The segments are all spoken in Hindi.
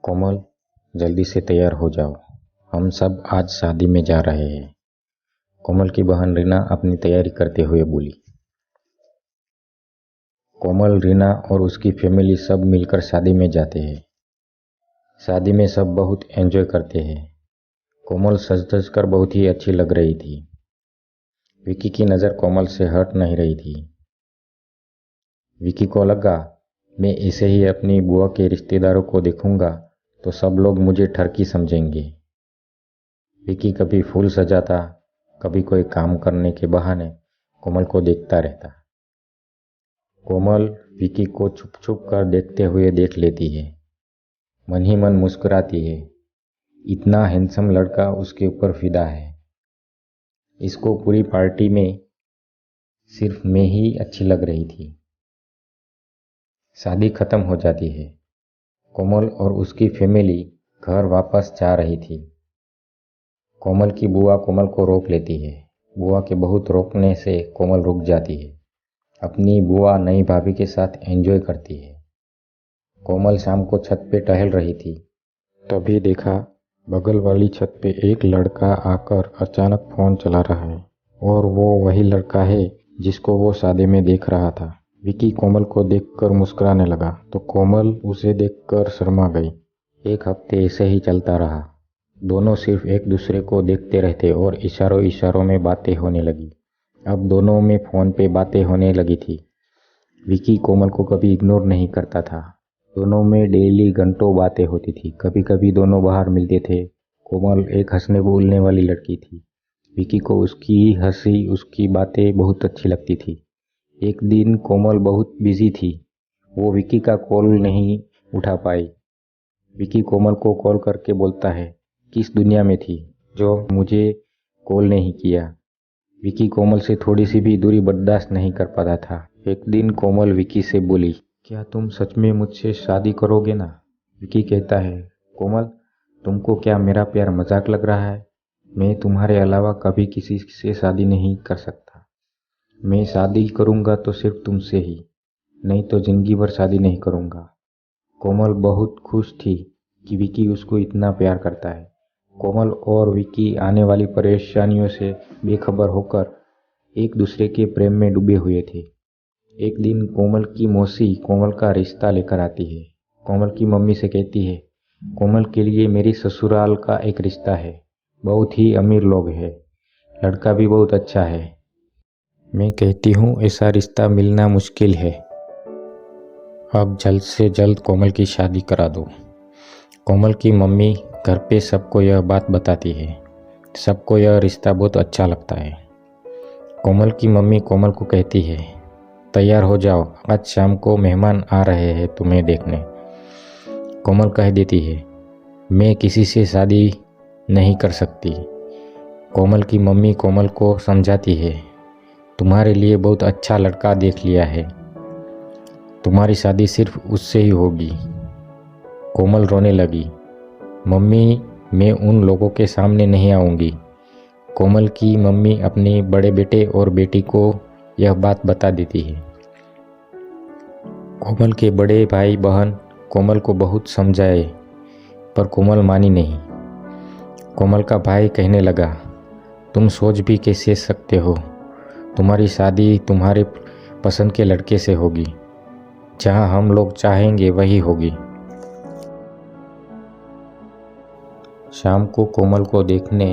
कोमल, जल्दी से तैयार हो जाओ। हम सब आज शादी में जा रहे हैं। कोमल की बहन रीना अपनी तैयारी करते हुए बोली। कोमल, रीना और उसकी फैमिली सब मिलकर शादी में जाते हैं। शादी में सब बहुत एंजॉय करते हैं। कोमल सज धज कर बहुत ही अच्छी लग रही थी। विकी की नज़र कोमल से हट नहीं रही थी। विकी को लगा, मैं ऐसे ही अपनी बुआ के रिश्तेदारों को देखूंगा तो सब लोग मुझे ठरकी समझेंगे। विकी कभी फूल सजाता, कभी कोई काम करने के बहाने कोमल को देखता रहता। कोमल विकी को छुप छुप कर देखते हुए देख लेती है। मन ही मन मुस्कुराती है। इतना हैंडसम लड़का उसके ऊपर फिदा है। इसको पूरी पार्टी में सिर्फ मैं ही अच्छी लग रही थी। शादी खत्म हो जाती है। कोमल और उसकी फैमिली घर वापस जा रही थी। कोमल की बुआ कोमल को रोक लेती है। बुआ के बहुत रोकने से कोमल रुक जाती है। अपनी बुआ नई भाभी के साथ एंजॉय करती है। कोमल शाम को छत पे टहल रही थी। तभी देखा, बगल वाली छत पे एक लड़का आकर अचानक फोन चला रहा है और वो वही लड़का है जिसको वो शादी में देख रहा था। विकी कोमल को देखकर मुस्कुराने लगा तो कोमल उसे देखकर शर्मा गई। एक हफ्ते ऐसे ही चलता रहा। दोनों सिर्फ एक दूसरे को देखते रहते और इशारों इशारों में बातें होने लगी। अब दोनों में फ़ोन पे बातें होने लगी थी। विकी कोमल को कभी इग्नोर नहीं करता था। दोनों में डेली घंटों बातें होती थी। कभी कभी दोनों बाहर मिलते थे। कोमल एक हंसने बोलने वाली लड़की थी। विकी को उसकी हंसी, उसकी बातें बहुत अच्छी लगती थी। एक दिन कोमल बहुत बिजी थी। वो विकी का कॉल नहीं उठा पाई। विकी कोमल को कॉल करके बोलता है, किस दुनिया में थी जो मुझे कॉल नहीं किया। विकी कोमल से थोड़ी सी भी दूरी बर्दाश्त नहीं कर पाता था। एक दिन कोमल विकी से बोली, क्या तुम सच में मुझसे शादी करोगे ना? विकी कहता है, कोमल, तुमको क्या मेरा प्यार मजाक लग रहा है? मैं तुम्हारे अलावा कभी किसी से शादी नहीं कर सकता। मैं शादी करूंगा तो सिर्फ तुमसे ही, नहीं तो जिंदगी भर शादी नहीं करूंगा। कोमल बहुत खुश थी कि विकी उसको इतना प्यार करता है। कोमल और विकी आने वाली परेशानियों से बेखबर होकर एक दूसरे के प्रेम में डूबे हुए थे। एक दिन कोमल की मौसी कोमल का रिश्ता लेकर आती है। कोमल की मम्मी से कहती है, कोमल के लिए मेरी ससुराल का एक रिश्ता है। बहुत ही अमीर लोग हैं, लड़का भी बहुत अच्छा है। मैं कहती हूँ ऐसा रिश्ता मिलना मुश्किल है। अब जल्द से जल्द कोमल की शादी करा दो। कोमल की मम्मी घर पे सबको यह बात बताती है। सबको यह रिश्ता बहुत अच्छा लगता है। कोमल की मम्मी कोमल को कहती है, तैयार हो जाओ, आज शाम को मेहमान आ रहे हैं तुम्हें देखने। कोमल कह देती है, मैं किसी से शादी नहीं कर सकती। कोमल की मम्मी कोमल को समझाती है, तुम्हारे लिए बहुत अच्छा लड़का देख लिया है, तुम्हारी शादी सिर्फ उससे ही होगी। कोमल रोने लगी, मम्मी, मैं उन लोगों के सामने नहीं आऊँगी। कोमल की मम्मी अपने बड़े बेटे और बेटी को यह बात बता देती है। कोमल के बड़े भाई बहन कोमल को बहुत समझाए पर कोमल मानी नहीं। कोमल का भाई कहने लगा, तुम सोच भी कैसे सकते हो, तुम्हारी शादी तुम्हारे पसंद के लड़के से होगी, जहां हम लोग चाहेंगे वही होगी। शाम को कोमल को देखने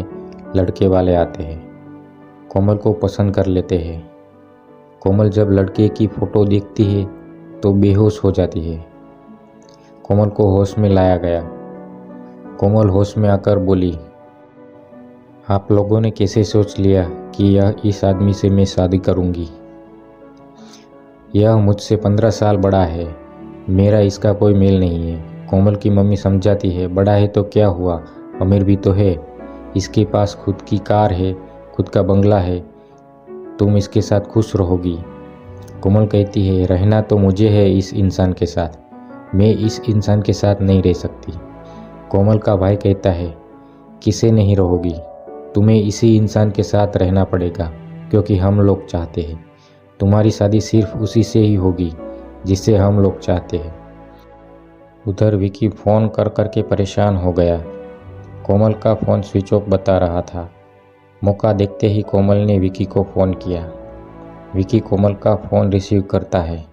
लड़के वाले आते हैं। कोमल को पसंद कर लेते हैं। कोमल जब लड़के की फ़ोटो देखती है तो बेहोश हो जाती है। कोमल को होश में लाया गया। कोमल होश में आकर बोली, आप लोगों ने कैसे सोच लिया कि यह इस आदमी से मैं शादी करूंगी? यह मुझसे 15 साल बड़ा है, मेरा इसका कोई मेल नहीं है। कोमल की मम्मी समझाती है, बड़ा है तो क्या हुआ, अमीर भी तो है, इसके पास खुद की कार है, खुद का बंगला है, तुम इसके साथ खुश रहोगी। कोमल कहती है, रहना तो मुझे है इस इंसान के साथ, मैं इस इंसान के साथ नहीं रह सकती। कोमल का भाई कहता है, किसे नहीं रहोगी, तुम्हें इसी इंसान के साथ रहना पड़ेगा क्योंकि हम लोग चाहते हैं। तुम्हारी शादी सिर्फ उसी से ही होगी जिसे हम लोग चाहते हैं। उधर विकी फ़ोन कर कर के परेशान हो गया। कोमल का फ़ोन स्विच ऑफ बता रहा था। मौका देखते ही कोमल ने विकी को फ़ोन किया। विकी कोमल का फ़ोन रिसीव करता है।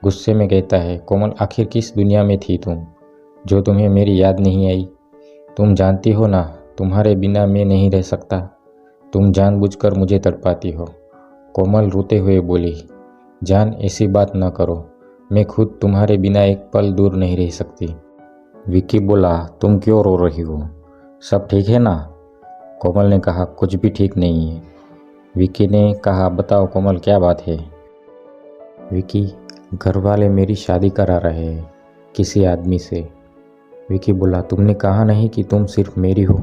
गुस्से में कहता है, कोमल आखिर किस दुनिया में थी तुम, जो तुम्हें मेरी याद नहीं आई? तुम जानती हो ना, तुम्हारे बिना मैं नहीं रह सकता। तुम जानबूझकर मुझे तड़पाती हो। कोमल रोते हुए बोली, जान ऐसी बात न करो, मैं खुद तुम्हारे बिना एक पल दूर नहीं रह सकती। विकी बोला, तुम क्यों रो रही हो, सब ठीक है ना? कोमल ने कहा, कुछ भी ठीक नहीं है। विकी ने कहा, बताओ कोमल क्या बात है? विकी, घर वाले मेरी शादी करा रहे हैं किसी आदमी से। विकी बोला, तुमने कहा नहीं कि तुम सिर्फ मेरी हो?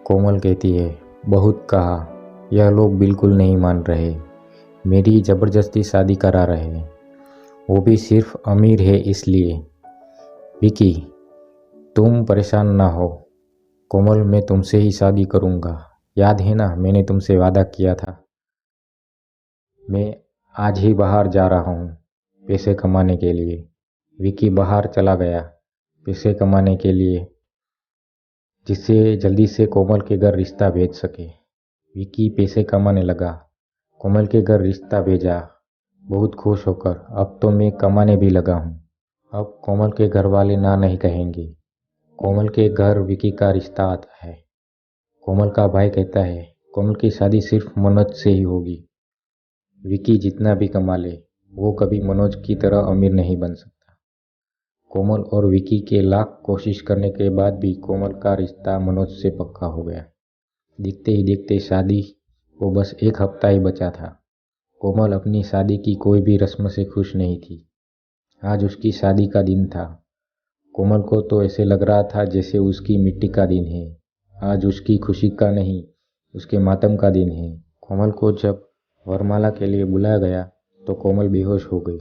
कोमल कहती है, बहुत कहा, यह लोग बिल्कुल नहीं मान रहे। मेरी ज़बरदस्ती शादी करा रहे हैं, वो भी सिर्फ अमीर है इसलिए। विकी, तुम परेशान ना हो। कोमल, मैं तुमसे ही शादी करूँगा। याद है ना, मैंने तुमसे वादा किया था। मैं आज ही बाहर जा रहा हूँ पैसे कमाने के लिए। विकी बाहर चला गया पैसे कमाने के लिए, जिससे जल्दी से कोमल के घर रिश्ता भेज सके। विकी पैसे कमाने लगा, कोमल के घर रिश्ता भेजा, बहुत खुश होकर। अब तो मैं कमाने भी लगा हूँ, अब कोमल के घर वाले ना नहीं कहेंगे। कोमल के घर विकी का रिश्ता आता है। कोमल का भाई कहता है, कोमल की शादी सिर्फ मनोज से ही होगी। विकी जितना भी कमा ले, वो कभी मनोज की तरह अमीर नहीं बन सकता। कोमल और विकी के लाख कोशिश करने के बाद भी कोमल का रिश्ता मनोज से पक्का हो गया। देखते ही देखते शादी को बस एक हफ्ता ही बचा था। कोमल अपनी शादी की कोई भी रस्म से खुश नहीं थी। आज उसकी शादी का दिन था। कोमल को तो ऐसे लग रहा था जैसे उसकी मिट्टी का दिन है। आज उसकी खुशी का नहीं, उसके मातम का दिन है। कोमल को जब वरमाला के लिए बुलाया गया तो कोमल बेहोश हो गई।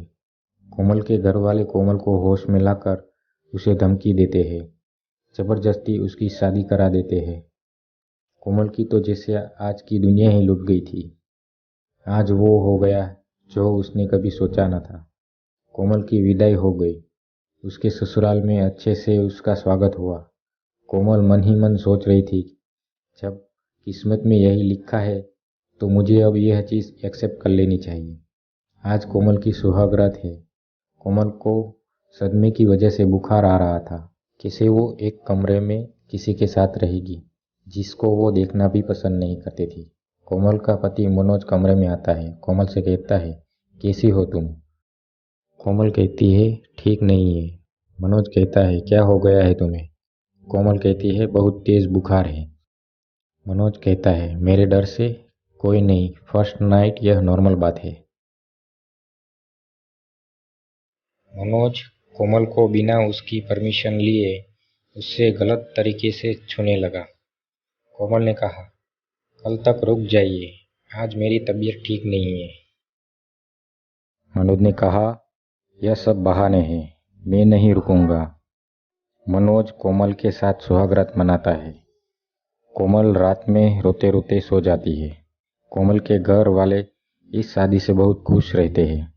कोमल के घर वाले कोमल को होश में लाकर उसे धमकी देते हैं, जबरदस्ती उसकी शादी करा देते हैं। कोमल की तो जैसे आज की दुनिया ही लुट गई थी। आज वो हो गया जो उसने कभी सोचा न था। कोमल की विदाई हो गई। उसके ससुराल में अच्छे से उसका स्वागत हुआ। कोमल मन ही मन सोच रही थी, जब किस्मत में यही लिखा है तो मुझे अब यह चीज़ एक्सेप्ट कर लेनी चाहिए। आज कोमल की सुहागरात है। कोमल को सदमे की वजह से बुखार आ रहा था। कैसे वो एक कमरे में किसी के साथ रहेगी जिसको वो देखना भी पसंद नहीं करती थी। कोमल का पति मनोज कमरे में आता है। कोमल से कहता है, कैसी हो तुम? कोमल कहती है, ठीक नहीं है। मनोज कहता है, क्या हो गया है तुम्हें? कोमल कहती है, बहुत तेज बुखार है। मनोज कहता है, मेरे डर से? कोई नहीं, फर्स्ट नाइट, यह नॉर्मल बात है। मनोज कोमल को बिना उसकी परमिशन लिए उससे गलत तरीके से छूने लगा। कोमल ने कहा, कल तक रुक जाइए, आज मेरी तबीयत ठीक नहीं है। मनोज ने कहा, यह सब बहाने हैं, मैं नहीं रुकूंगा। मनोज कोमल के साथ सुहागरात मनाता है। कोमल रात में रोते रोते सो जाती है। कोमल के घर वाले इस शादी से बहुत खुश रहते हैं।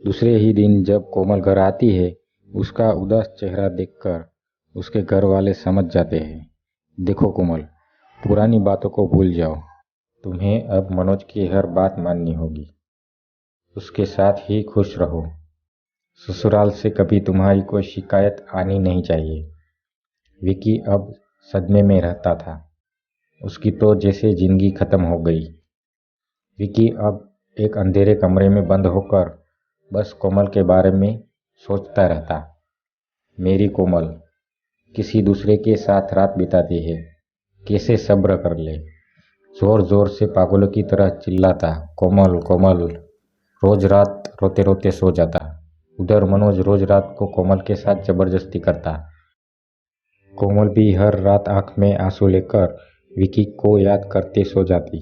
दूसरे ही दिन जब कोमल घर आती है, उसका उदास चेहरा देखकर उसके घर वाले समझ जाते हैं। देखो कोमल, पुरानी बातों को भूल जाओ। तुम्हें अब मनोज की हर बात माननी होगी। उसके साथ ही खुश रहो। ससुराल से कभी तुम्हारी कोई शिकायत आनी नहीं चाहिए। विकी अब सदमे में रहता था। उसकी तो जैसे जिंदगी खत्म हो गई। विकी अब एक अंधेरे कमरे में बंद होकर बस कोमल के बारे में सोचता रहता। मेरी कोमल किसी दूसरे के साथ रात बिताती है, कैसे सब्र कर ले। जोर जोर से पागलों की तरह चिल्लाता, कोमल कोमल। रोज रात रोते रोते सो जाता। उधर मनोज रोज रात को कोमल के साथ जबरदस्ती करता। कोमल भी हर रात आंख में आंसू लेकर विकी को याद करते सो जाती।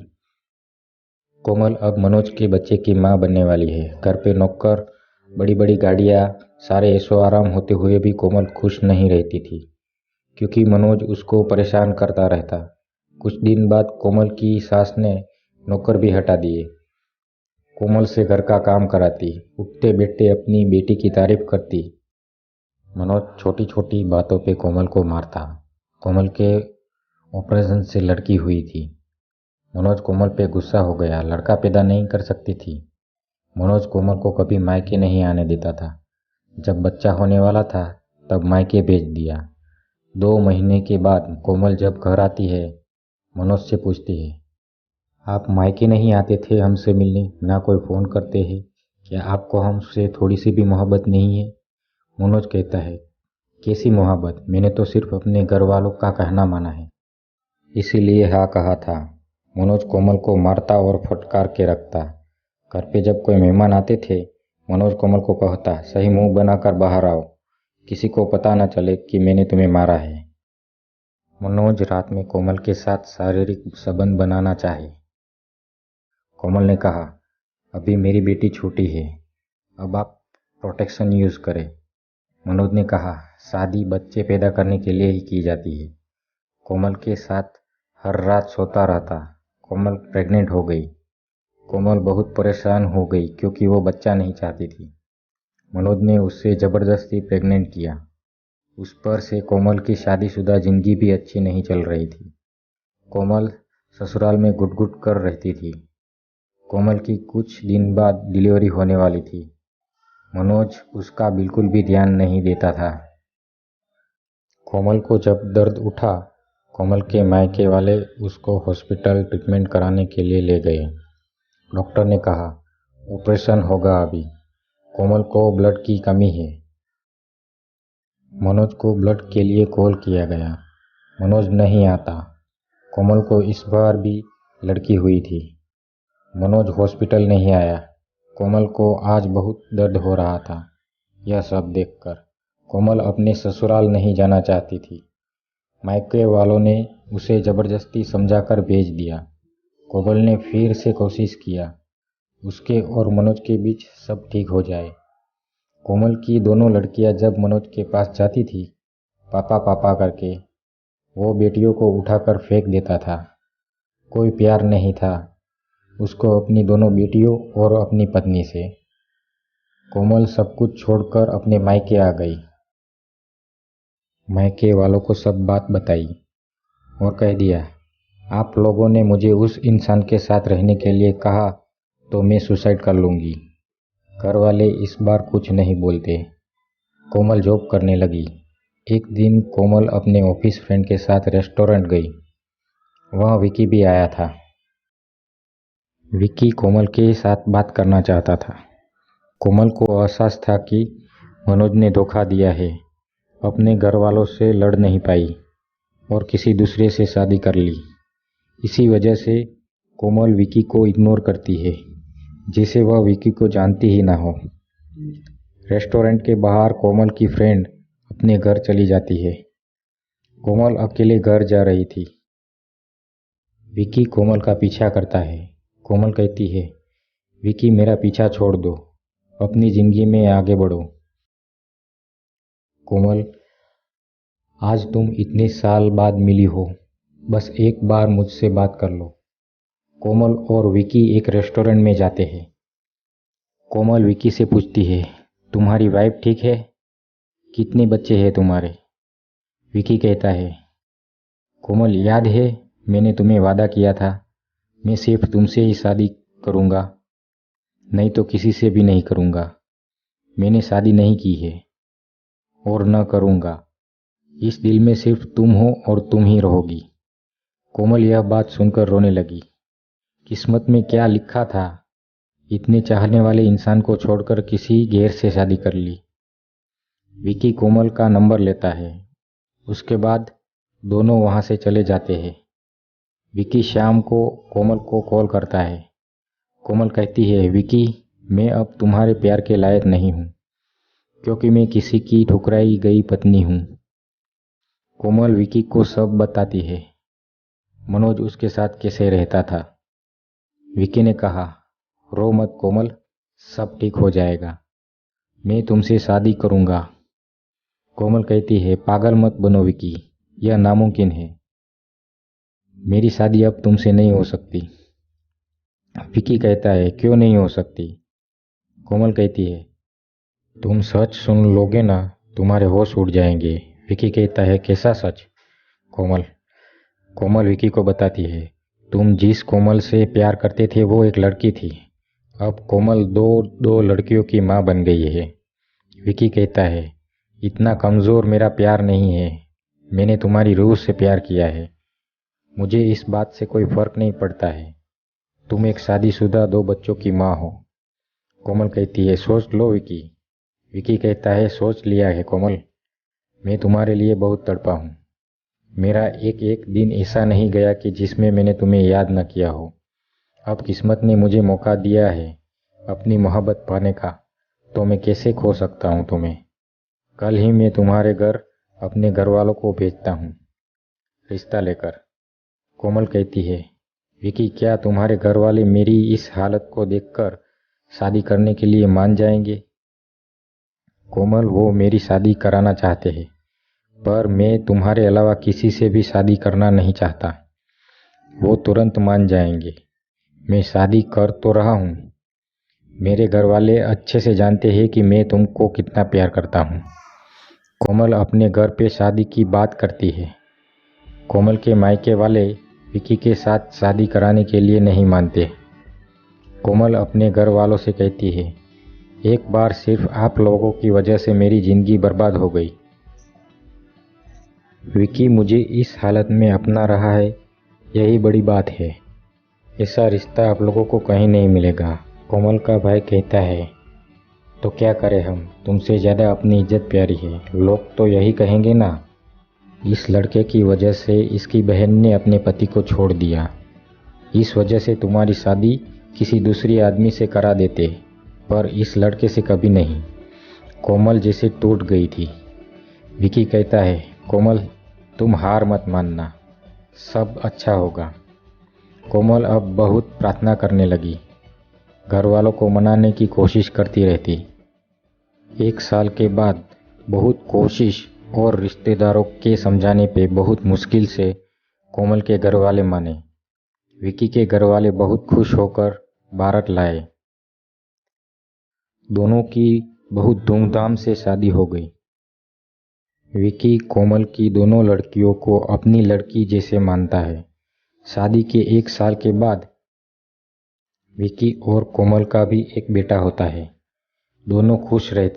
कोमल अब मनोज के बच्चे की माँ बनने वाली है। घर पे नौकर, बड़ी बड़ी गाड़ियाँ, सारे ऐशो आराम होते हुए भी कोमल खुश नहीं रहती थी, क्योंकि मनोज उसको परेशान करता रहता। कुछ दिन बाद कोमल की सास ने नौकर भी हटा दिए। कोमल से घर का काम कराती, उठते बैठते अपनी बेटी की तारीफ करती। मनोज छोटी छोटी बातों पे कोमल को मारता। कोमल के ऑपरेशन से लड़की हुई थी। मनोज कोमल पे गुस्सा हो गया। लड़का पैदा नहीं कर सकती थी। मनोज कोमल को कभी मायके नहीं आने देता था। जब बच्चा होने वाला था तब मायके भेज दिया। 2 महीने के बाद कोमल जब घर आती है, मनोज से पूछती है, आप मायके नहीं आते थे हमसे मिलने, ना कोई फ़ोन करते हैं, क्या आपको हमसे थोड़ी सी भी मोहब्बत नहीं है? मनोज कहता है, कैसी मोहब्बत, मैंने तो सिर्फ अपने घर वालों का कहना माना है, इसीलिए हाँ कहा था। मनोज कोमल को मारता और फटकार के रखता। घर पे जब कोई मेहमान आते थे, मनोज कोमल को कहता, सही मुंह बनाकर बाहर आओ, किसी को पता न चले कि मैंने तुम्हें मारा है। मनोज रात में कोमल के साथ शारीरिक संबंध बनाना चाहे। कोमल ने कहा, अभी मेरी बेटी छोटी है, अब आप प्रोटेक्शन यूज़ करें। मनोज ने कहा, शादी बच्चे पैदा करने के लिए ही की जाती है। कोमल के साथ हर रात सोता रहता। कोमल प्रेग्नेंट हो गई। कोमल बहुत परेशान हो गई क्योंकि वो बच्चा नहीं चाहती थी। मनोज ने उससे ज़बरदस्ती प्रेग्नेंट किया। उस पर से कोमल की शादीशुदा जिंदगी भी अच्छी नहीं चल रही थी। कोमल ससुराल में घुट-घुट कर रहती थी। कोमल की कुछ दिन बाद डिलीवरी होने वाली थी। मनोज उसका बिल्कुल भी ध्यान नहीं देता था। कोमल को जब दर्द उठा, कोमल के मायके वाले उसको हॉस्पिटल ट्रीटमेंट कराने के लिए ले गए। डॉक्टर ने कहा, ऑपरेशन होगा अभी, कोमल को ब्लड की कमी है। मनोज को ब्लड के लिए कॉल किया गया। मनोज नहीं आता। कोमल को इस बार भी लड़की हुई थी। मनोज हॉस्पिटल नहीं आया। कोमल को आज बहुत दर्द हो रहा था। यह सब देखकर कोमल अपने ससुराल नहीं जाना चाहती थी। मायके वालों ने उसे जबरदस्ती समझाकर भेज दिया। कोमल ने फिर से कोशिश किया, उसके और मनोज के बीच सब ठीक हो जाए। कोमल की दोनों लड़कियां जब मनोज के पास जाती थी, पापा पापा करके, वो बेटियों को उठाकर फेंक देता था। कोई प्यार नहीं था उसको अपनी दोनों बेटियों और अपनी पत्नी से। कोमल सब कुछ छोड़कर अपने मायके आ गई। मायके वालों को सब बात बताई और कह दिया, आप लोगों ने मुझे उस इंसान के साथ रहने के लिए कहा तो मैं सुसाइड कर लूँगी। घर वाले इस बार कुछ नहीं बोलते। कोमल जॉब करने लगी। एक दिन कोमल अपने ऑफिस फ्रेंड के साथ रेस्टोरेंट गई। वहाँ विकी भी आया था। विकी कोमल के साथ बात करना चाहता था। कोमल को एहसास था कि मनोज ने धोखा दिया है। अपने घर वालों से लड़ नहीं पाई और किसी दूसरे से शादी कर ली। इसी वजह से कोमल विकी को इग्नोर करती है, जिसे वह विकी को जानती ही ना हो। रेस्टोरेंट के बाहर कोमल की फ्रेंड अपने घर चली जाती है। कोमल अकेले घर जा रही थी। विकी कोमल का पीछा करता है। कोमल कहती है, विकी मेरा पीछा छोड़ दो, अपनी जिंदगी में आगे बढ़ो। कोमल, आज तुम इतने साल बाद मिली हो, बस एक बार मुझसे बात कर लो। कोमल और विकी एक रेस्टोरेंट में जाते हैं। कोमल विकी से पूछती है, तुम्हारी वाइफ ठीक है? कितने बच्चे हैं तुम्हारे? विकी कहता है, कोमल याद है मैंने तुम्हें वादा किया था, मैं सिर्फ तुमसे ही शादी करूँगा, नहीं तो किसी से भी नहीं करूँगा। मैंने शादी नहीं की है और न करूँगा। इस दिल में सिर्फ तुम हो और तुम ही रहोगी। कोमल यह बात सुनकर रोने लगी। किस्मत में क्या लिखा था, इतने चाहने वाले इंसान को छोड़कर किसी गैर से शादी कर ली। विकी कोमल का नंबर लेता है। उसके बाद दोनों वहाँ से चले जाते हैं। विकी शाम को कोमल को कॉल करता है। कोमल कहती है, विकी मैं अब तुम्हारे प्यार के लायक नहीं हूँ, क्योंकि मैं किसी की ठुकराई गई पत्नी हूँ। कोमल विकी को सब बताती है, मनोज उसके साथ कैसे रहता था। विकी ने कहा, रो मत कोमल, सब ठीक हो जाएगा, मैं तुमसे शादी करूँगा। कोमल कहती है, पागल मत बनो विकी, यह नामुमकिन है, मेरी शादी अब तुमसे नहीं हो सकती। विकी कहता है, क्यों नहीं हो सकती? कोमल कहती है, तुम सच सुन लोगे ना तुम्हारे होश उड़ जाएंगे। विकी कहता है, कैसा सच? कोमल कोमल विकी को बताती है, तुम जिस कोमल से प्यार करते थे वो एक लड़की थी। अब कोमल दो दो लड़कियों की माँ बन गई है। विकी कहता है, इतना कमज़ोर मेरा प्यार नहीं है। मैंने तुम्हारी रूह से प्यार किया है। मुझे इस बात से कोई फर्क नहीं पड़ता है। तुम एक शादीशुदा 2 बच्चों की माँ हो। कोमल कहती है, सोच लो विकी। विकी कहता है, सोच लिया है कोमल। मैं तुम्हारे लिए बहुत तड़पा हूँ। मेरा एक एक दिन ऐसा नहीं गया कि जिसमें मैंने तुम्हें याद न किया हो। अब किस्मत ने मुझे मौका दिया है अपनी मोहब्बत पाने का, तो मैं कैसे खो सकता हूँ तुम्हें। कल ही मैं तुम्हारे घर अपने घर वालों को भेजता हूँ रिश्ता लेकर। कोमल कहती है, विकी, क्या तुम्हारे घर वाले मेरी इस हालत को देखकर शादी करने के लिए मान जाएंगे? कोमल, वो मेरी शादी कराना चाहते हैं, पर मैं तुम्हारे अलावा किसी से भी शादी करना नहीं चाहता। वो तुरंत मान जाएंगे। मैं शादी कर तो रहा हूँ। मेरे घर वाले अच्छे से जानते हैं कि मैं तुमको कितना प्यार करता हूँ। कोमल अपने घर पे शादी की बात करती है। कोमल के मायके वाले विकी के साथ शादी कराने के लिए नहीं मानते। कोमल अपने घर वालों से कहती है, एक बार सिर्फ आप लोगों की वजह से मेरी जिंदगी बर्बाद हो गई। विकी मुझे इस हालत में अपना रहा है, यही बड़ी बात है। ऐसा रिश्ता आप लोगों को कहीं नहीं मिलेगा। कोमल का भाई कहता है, तो क्या करें हम, तुमसे ज़्यादा अपनी इज्जत प्यारी है। लोग तो यही कहेंगे ना। इस लड़के की वजह से इसकी बहन ने अपने पति को छोड़ दिया। इस वजह से तुम्हारी शादी किसी दूसरी आदमी से करा देते, पर इस लड़के से कभी नहीं। कोमल जैसे टूट गई थी। विकी कहता है, कोमल, तुम हार मत मानना, सब अच्छा होगा। कोमल अब बहुत प्रार्थना करने लगी। घर वालों को मनाने की कोशिश करती रहती। 1 साल के बाद बहुत कोशिश और रिश्तेदारों के समझाने पे बहुत मुश्किल से कोमल के घर वाले माने। विकी के घर वाले बहुत खुश होकर बारात लाए। दोनों की बहुत धूमधाम से शादी हो गई। विकी कोमल की दोनों लड़कियों को अपनी लड़की जैसे मानता है। शादी के 1 साल के बाद विकी और कोमल का भी एक बेटा होता है। दोनों खुश रहते।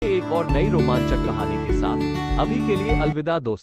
एक और नई रोमांचक कहानी के साथ अभी के लिए अलविदा दोस्तों।